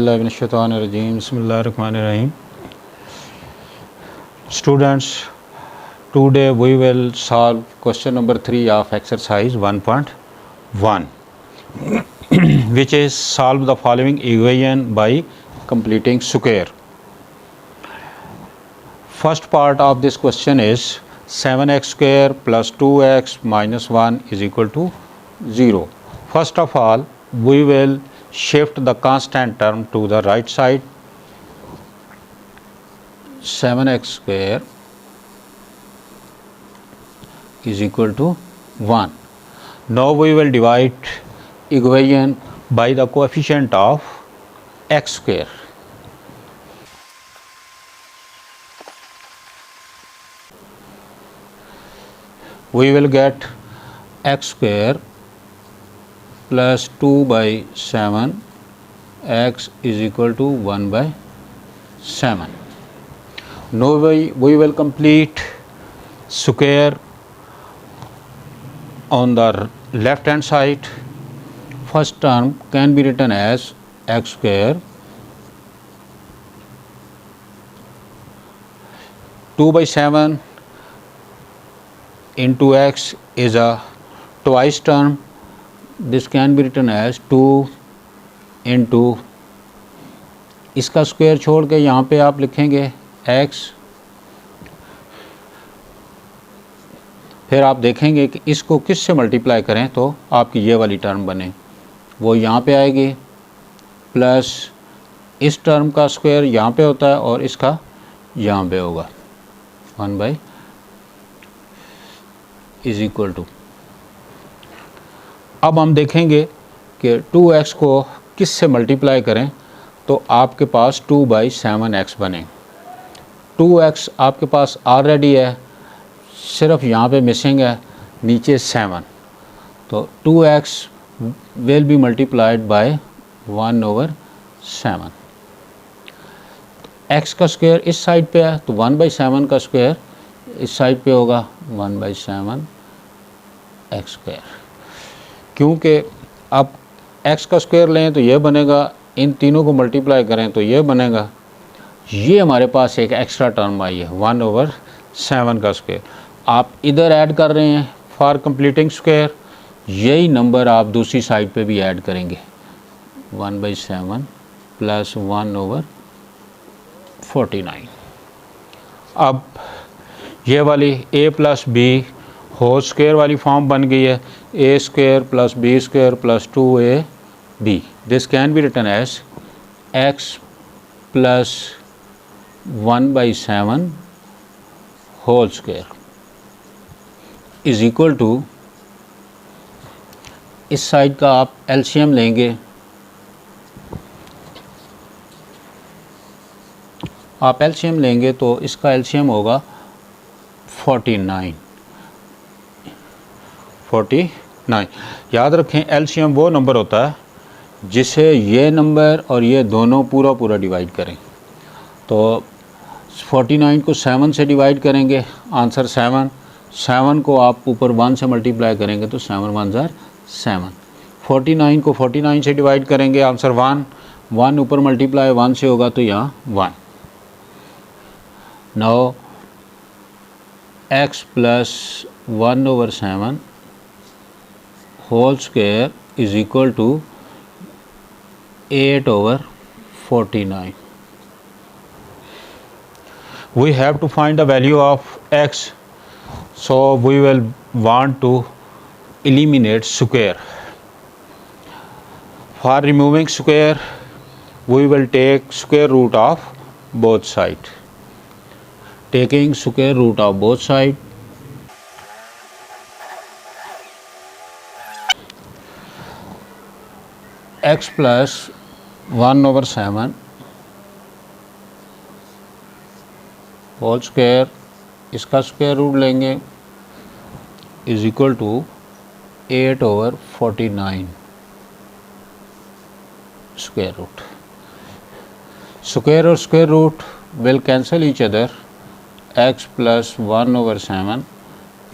बिल्लाहि मिनश्शैतानिर्रजीम बिस्मिल्लाहिर्रहमानिर्रहीम. Students, today we will solve question number 3 of exercise 1.1 which is solve the following equation by completing square. First part of this question is 7x square plus 2x minus 1 is equal to 0. First of all, we will shift the constant term to the right side. 7x square is equal to 1. Now we will divide equation by the coefficient of x square. We will get x square plus 2 by 7 x is equal to 1 by 7. Now we will complete square on the left hand side. First term can be written as x square 2 by 7 into x is a twice term. This can be written as 2 into, इसका square छोड़ के यहाँ पे आप लिखेंगे x, फिर आप देखेंगे कि इसको किस से मल्टीप्लाई करें तो आपकी ये वाली टर्म बने, वो यहाँ पे आएगी, प्लस इस टर्म का स्क्वायर यहाँ पे होता है और इसका यहाँ पे होगा 1 बाई इज इक्वल टू. अब हम देखेंगे कि 2x को किस से मल्टीप्लाई करें तो आपके पास 2 बाई 7x बने. 2x आपके पास ऑलरेडी है, सिर्फ यहाँ पे मिसिंग है नीचे 7, तो 2x will be multiplied by 1/7. x का स्क्वायर इस साइड पे है तो 1/7 का स्क्वायर इस साइड पे होगा 1/7 x स्क्वायर. क्योंकि अब x का स्क्वायर लें तो ये बनेगा, इन तीनों को मल्टीप्लाई करें तो ये बनेगा. ये हमारे पास एक एक्स्ट्रा टर्म आई है 1/7 का स्क्वायर. आप इधर ऐड कर रहे हैं फॉर कंप्लीटिंग स्क्वायर, यही नंबर आप दूसरी साइड पे भी ऐड करेंगे 1/7 प्लस 1/49. अब ये वाली a plus B whole square वाली फॉर्म बन गई है, a square plus B square plus 2ab. This can be written as x plus 1/7 whole square is equal to, इस साइड का आप एलसीएम लेंगे, आप एलसीएम लेंगे तो इसका एलसीएम होगा 49. याद रखें एलसीएम वो नंबर होता है जिसे ये नंबर और ये दोनों पूरा डिवाइड करें. तो 49 को 7 से डिवाइड करेंगे, आंसर 7. 7 को आप ऊपर 1 से मल्टीप्लाई करेंगे तो 7 1 ज़ार 7. 49 को 49 से डिवाइड करेंगे, आंसर 1. 1 ऊपर मल्टीप्लाई 1 से होगा तो यहाँ 1. Now x plus 1/7 whole square is equal to 8/49. We have to find the value of x, so we will want to eliminate square. For removing square, we will take square root of both sides. Taking square root of both sides, x plus 1/7 whole square, इसका square root लेंगे is equal to 8/49 square root. Square और square root will cancel each other. X plus 1/7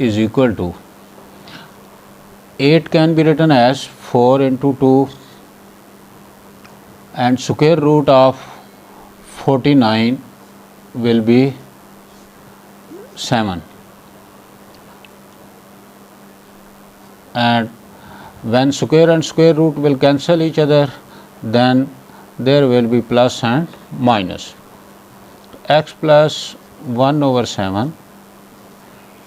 is equal to 8 can be written as 4 into 2 and square root of 49 will be 7, and when square and square root will cancel each other, then there will be plus and minus. X plus 1 over 7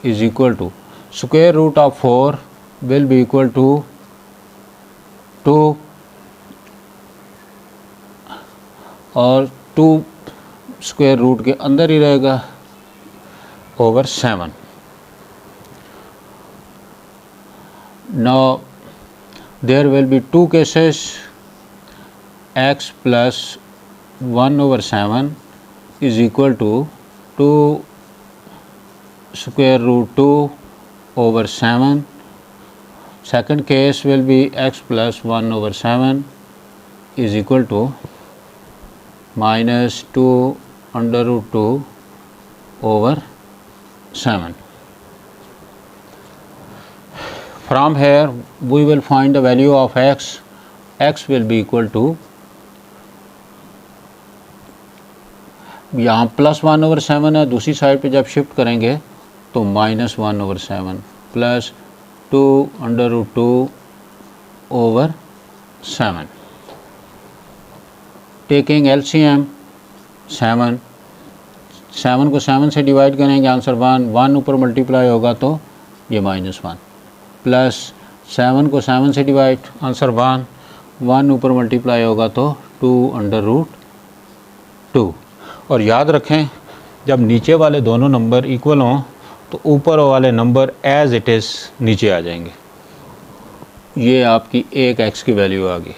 is equal to square root of 4 will be equal to 2 और 2 square root के अंदर ही रहेगा over 7. Now there will be 2 cases. X plus 1 over 7 is equal to 2 square root 2 over 7. Second case will be x plus 1 over 7 is equal to minus 2 under root 2 over 7. From here we will find the value of x. X will be equal to, यहाँ plus 1 over 7 है, दूसरी side पे जब shift करेंगे तो minus 1 over 7 plus 2 under root 2 over 7. Taking LCM 7 को 7 से divide करेंगे, आंसर 1 ऊपर मल्टीप्लाई होगा तो ये -1 प्लस 7 को 7 से डिवाइड, आंसर 1 ऊपर मल्टीप्लाई होगा तो 2 अंडर रूट 2. और याद रखें जब नीचे वाले दोनों नंबर इक्वल हों तो ऊपर वाले नंबर एज इट इज़ नीचे आ जाएंगे. ये आपकी एक x की वैल्यू आ गई.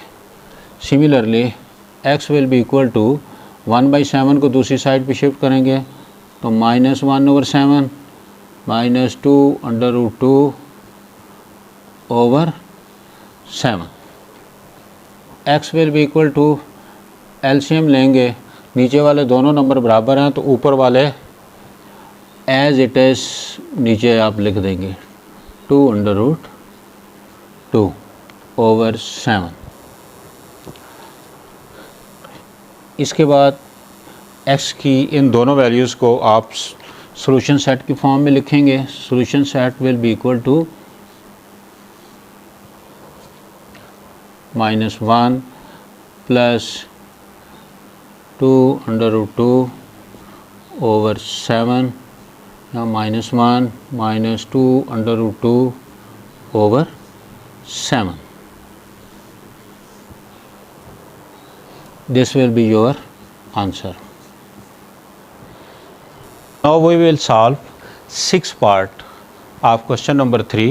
Similarly x will be equal to 1/7 को दूसरी साइड पे शिफ्ट करेंगे तो -1 over 7 minus 2 under root 2 over 7. x will be equal to, LCM लेंगे, नीचे वाले दोनों नंबर बराबर हैं तो ऊपर वाले एज इट इज़ नीचे आप लिख देंगे 2 अंडर रूट 2 ओवर 7. इसके बाद x की इन दोनों वैल्यूज़ को आप सॉल्यूशन सेट की फॉर्म में लिखेंगे. Solution set will be equal to -1 plus 2 under root 2 over 7 या -1 minus 2 under root 2 over 7. This will be your answer. Now we will solve 6th part of question number 3.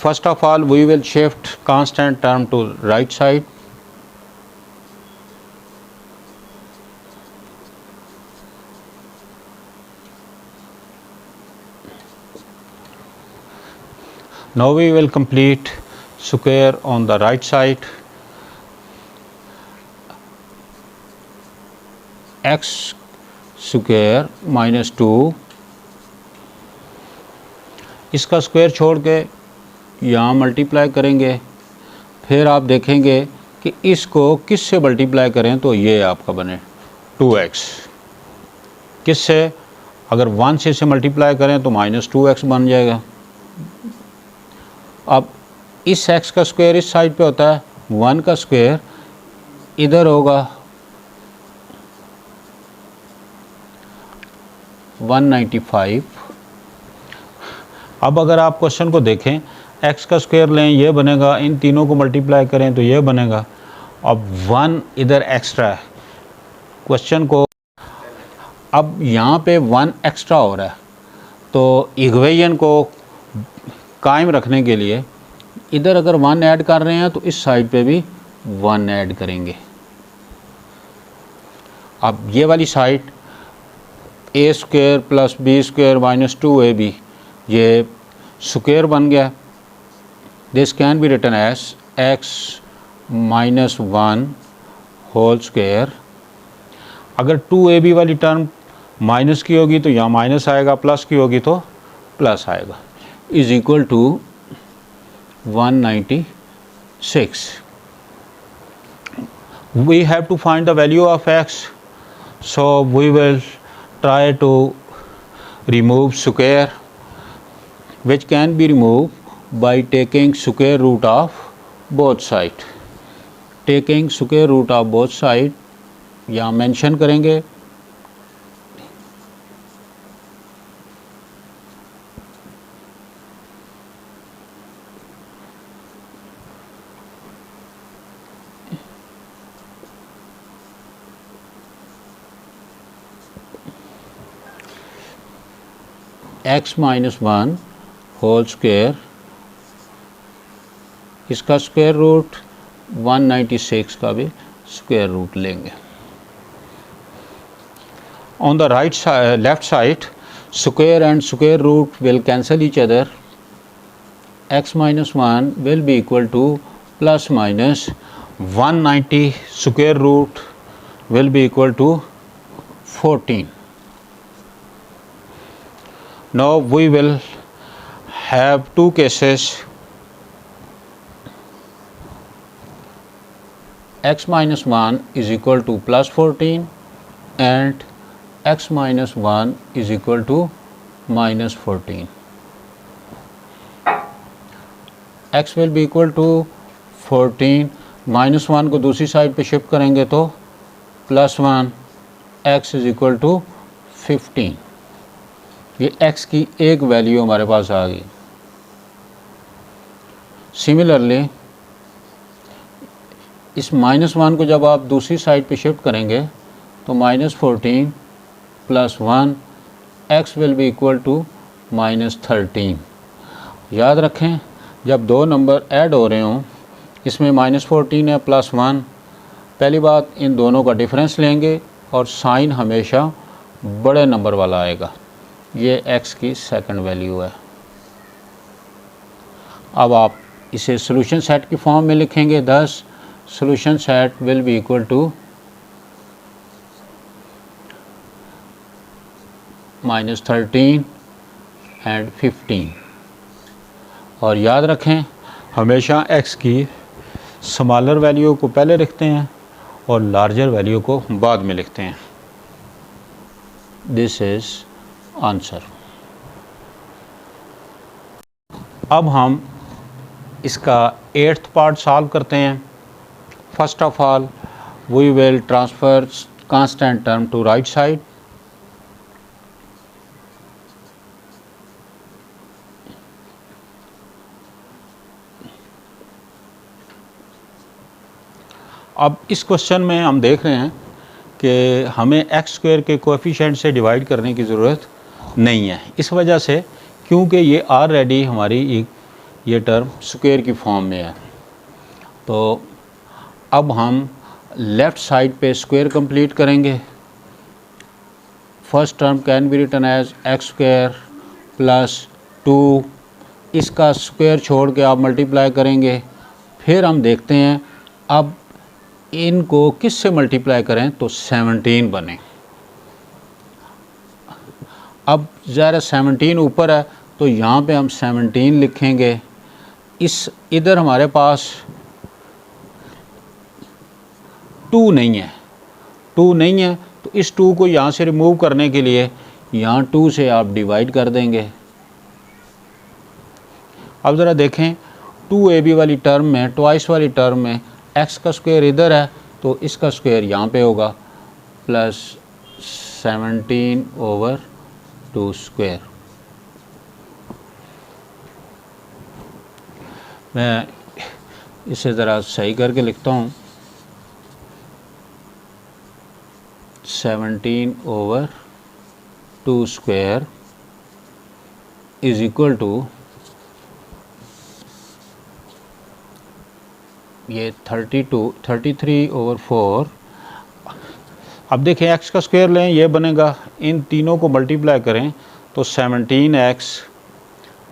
First of all, we will shift constant term to right side. Now we will complete square on the right side. X square minus 2, इसका square छोड़ के यहाँ multiply करेंगे. फिर आप देखेंगे कि इसको किस से मल्टीप्लाई करें तो ये आपका बने 2x. किस से, अगर 1 से इसे मल्टीप्लाई करें तो -2x बन जाएगा. अब इस x का स्क्वायर इस साइड पे होता है, 1 का स्क्वायर इधर होगा 195. अब अगर आप क्वेश्चन को देखें, x का स्क्वायर लें ये बनेगा, इन तीनों को मल्टीप्लाई करें तो ये बनेगा. अब 1 इधर एक्स्ट्रा है क्वेश्चन को, अब यहाँ पे 1 एक्स्ट्रा हो रहा है तो इक्वेशन को कायम रखने के लिए इधर अगर 1 ऐड कर रहे हैं तो इस साइड पे भी 1 ऐड करेंगे. अब ये वाली side A square plus B square minus 2ab ये स्क्वायर बन गया. This can be written as x minus 1 whole square. अगर 2ab वाली टर्म माइनस की होगी तो यहाँ माइनस आएगा, प्लस की होगी तो प्लस आएगा, is equal to 196. we have to find the value of x, so we will try to remove square, which can be removed by taking square root of both sides. Taking square root of both sides यहाँ mention करेंगे, x minus one whole square, इसका square root 196 का भी square root लेंगे. On the right side, left side, square and square root will cancel each other. X minus 1 will be equal to plus minus 190 square root will be equal to 14. Now we will have two cases. X minus 1 is equal to plus 14 and x minus 1 is equal to minus 14. x will be equal to 14, minus 1 को दूसरी side पे shift करेंगे तो plus 1, x is equal to 15. ये x की एक value हमारे पास आ गई. सिमिलरली इस माइनस 1 को जब आप दूसरी साइड पे शिफ्ट करेंगे तो minus 14 plus 1, x will be equal to minus 13. याद रखें जब दो नंबर ऐड हो रहे हों, इसमें माइनस 14 है प्लस 1, पहली बात इन दोनों का डिफरेंस लेंगे और साइन हमेशा बड़े नंबर वाला आएगा. ये x की सेकंड वैल्यू है. अब आप इसे सॉल्यूशन सेट की फॉर्म में लिखेंगे. Thus solution set will be equal to minus 13 and 15. और याद रखें हमेशा x की स्मॉलर वैल्यू को पहले लिखते हैं और लार्जर वैल्यू को बाद में लिखते हैं. This is answer. अब हम इसका 8th पार्ट सॉल्व करते हैं. First of all, we will transfer constant term to right side. अब इस क्वेश्चन में हम देख रहे हैं कि हमें एक्स स्क्वायर के कोएफिशिएंट से डिवाइड करने की ज़रूरत नहीं है. इस वजह से क्योंकि ये ऑलरेडी हमारी ये टर्म स्क्वायर की फॉर्म में है, तो अब हम लेफ़्ट साइड पे स्क्वायर कंप्लीट करेंगे. First term can be written as x square plus 2. इसका स्क्वायर छोड़ के आप मल्टीप्लाई करेंगे. फिर हम देखते हैं अब इनको किस से मल्टीप्लाई करें तो 17 बने. अब ज़रा 17 ऊपर है तो यहाँ पे हम 17 लिखेंगे. इस इधर हमारे पास 2 नहीं है तो इस 2 को यहाँ से रिमूव करने के लिए यहाँ 2 से आप डिवाइड कर देंगे. अब ज़रा देखें 2ab वाली टर्म में, ट्वाइस वाली टर्म में x का स्क्वायर इधर है तो इसका स्क्वायर यहाँ पे होगा प्लस 17 ओवर 2 स्क्वायर. मैं इसे ज़रा सही करके लिखता हूँ. 17 over 2 square is equal to ये 33 ओवर 4. अब देखें x का स्क्वायर लें, ये बनेगा. इन तीनों को मल्टीप्लाई करें तो 17x.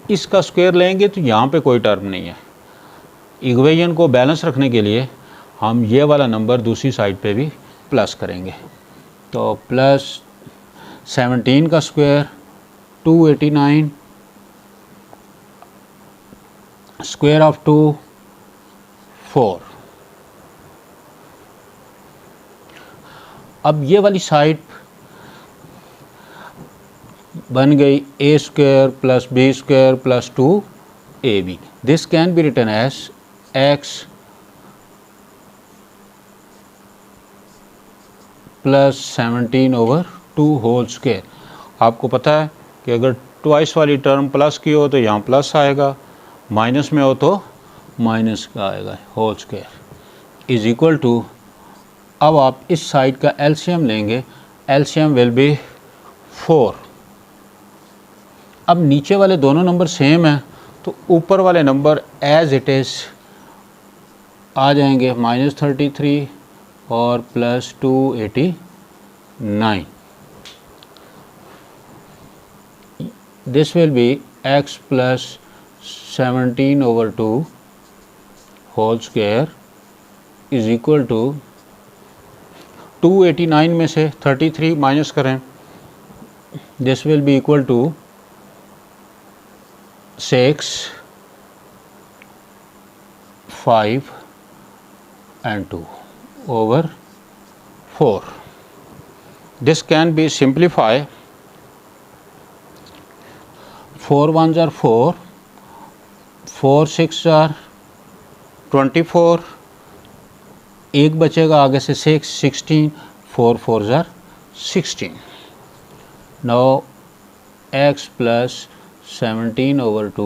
इसका स्क्वायर लेंगे तो यहाँ पे कोई टर्म नहीं है. इक्वेशन को बैलेंस रखने के लिए हम ये वाला नंबर दूसरी साइड पे भी प्लस करेंगे. तो प्लस 17 का स्क्वायर 289, स्क्वायर ऑफ 2 4. अब ये वाली साइड बन गई A square plus B square plus 2ab. This can be written as x plus 17/2 whole square. आपको पता है कि अगर ट्वाइस वाली टर्म प्लस की हो तो यहाँ प्लस आएगा, माइनस में हो तो माइनस का आएगा, whole square is equal to. अब आप इस साइड का एलसीएम लेंगे, एलसीएम विल बी 4. अब नीचे वाले दोनों नंबर सेम हैं तो ऊपर वाले नंबर एज इट इज़ आ जाएंगे, -33 और plus 289. This will be x plus 17/2 whole square is equal to 289 में से 33 माइनस करें, this will be equal to 6, 5 and 2 over 4. This can be simplified. 4 1s are 4, 4 6 are 24, एक बचेगा आगे से 6, 16, 4 4s are 16. Now x plus 17/2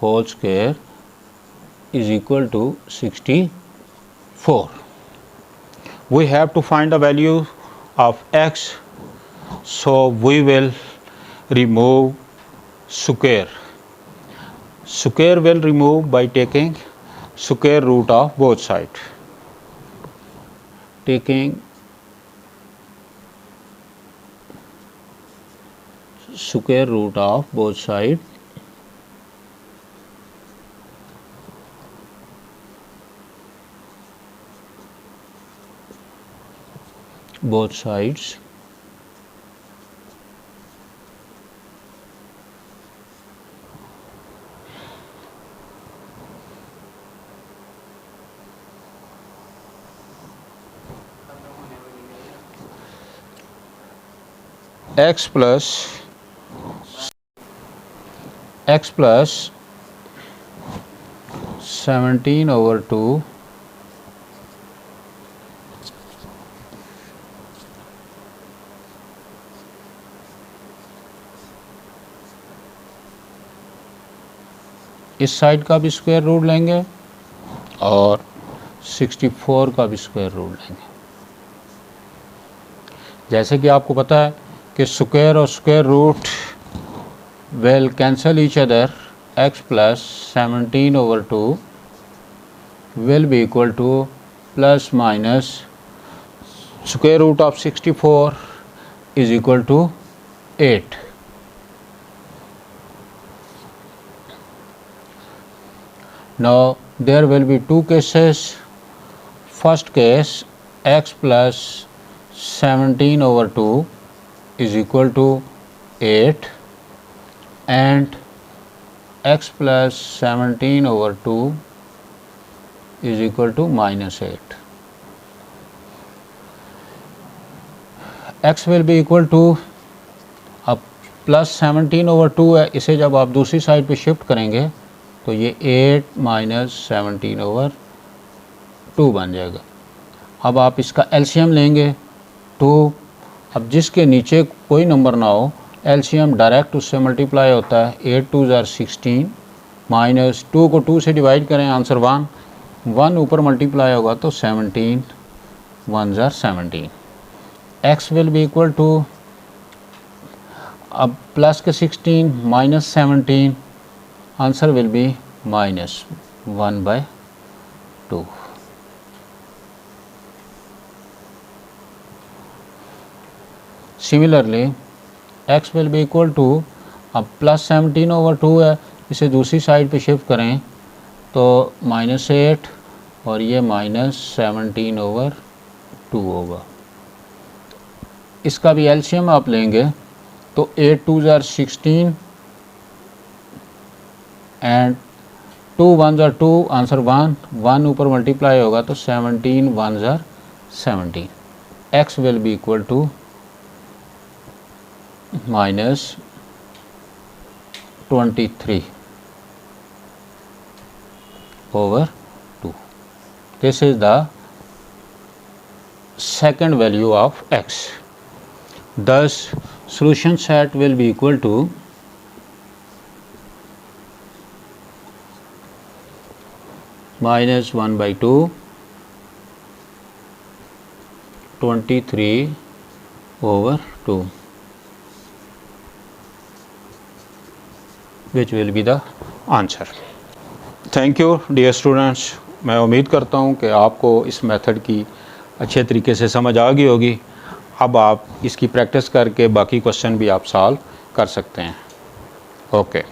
whole square is equal to 64. We have to find the value of x, so we will remove square. Square will remove by taking square root of both sides. Taking square root of both sides, x plus 17/2 इस side का भी square root लेंगे और 64 का भी square root लेंगे. जैसे कि आपको पता है कि स्क्वायर और square root will cancel each other. X plus 17/2 will be equal to plus minus square root of 64 is equal to 8. Now there will be two cases. First case, x plus 17/2 is equal to 8 and x plus 17/2 is equal to -8. x will be equal to, अब plus 17/2 है, इसे जब आप दूसरी side पे shift करेंगे तो ये 8 - 17/2 बन जाएगा. अब आप इसका एलसीएम लेंगे 2. अब जिसके नीचे कोई नंबर ना हो, एलसीएम डायरेक्ट उससे मल्टीप्लाई होता है. 8 2s are 16 माइनस 2 को 2 से डिवाइड करें, आंसर 1. 1 ऊपर मल्टीप्लाई होगा तो 17 1s are 17. x will be equal to, अब प्लस के 16 minus 17, answer will be -1/2. Similarly x will be equal to, अब प्लस 17/2 है, इसे दूसरी साइड पे शिफ्ट करें तो -8 और ये -17/2 होगा. इसका भी एलसीएम आप लेंगे तो 8 2s are 16 and 2 1s are 2, answer 1 ऊपर मल्टीप्लाई होगा तो 17 1s are 17. x will be equal to minus 23 over 2. This is the second value of x. Thus solution set will be equal to minus 1 by 2, 23 over 2, which will be the answer. Thank you dear students. मैं उम्मीद करता हूँ कि आपको इस method की अच्छे तरीके से समझ आ गई होगी। अब आप इसकी प्रैक्टिस करके बाकी क्वेश्चन भी आप सॉल्व कर सकते हैं। ओके।